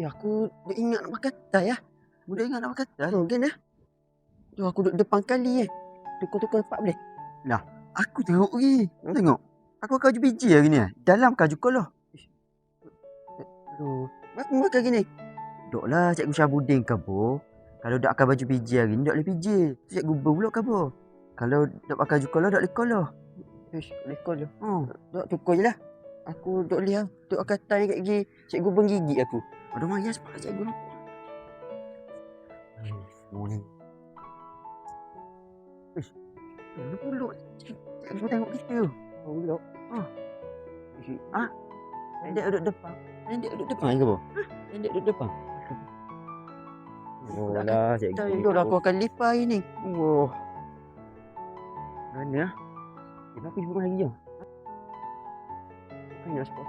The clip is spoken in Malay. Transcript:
Aku dah ingat nak makan tai lah. Budak ingat nak makan tai. Kan ya? Tu aku duduk depan kali Tukar-tukar tempat boleh? Lah, aku tengok lagi. Tengok. Aku kaju biji hari ni. Dalam kaju koloh. Aduh, kenapa makan gini? Duklah Cikgu Syahbudin kabur. Kalau dak akan baju biji hari ni, dak boleh biji. Cikgu pula kabur. Kalau dak pakai kaju koloh, dak boleh koloh. Boleh koloh. Dak tukar je lah. Aku duk lihat. Duk akan tai kat gigi. Cikgu menggigit aku. Aduh, maya sepak cikgu nampak. Morning. Dia pulak. Cikgu tengok kita. Pulak. Pendek duduk depan. Pendek duduk depan ke apa? Pendek duduk depan. Oh lah, cikgu. Dah aku akan lipat hari ni. Oh. Mana? Kenapa ibu lagi ya? Bukannya sport.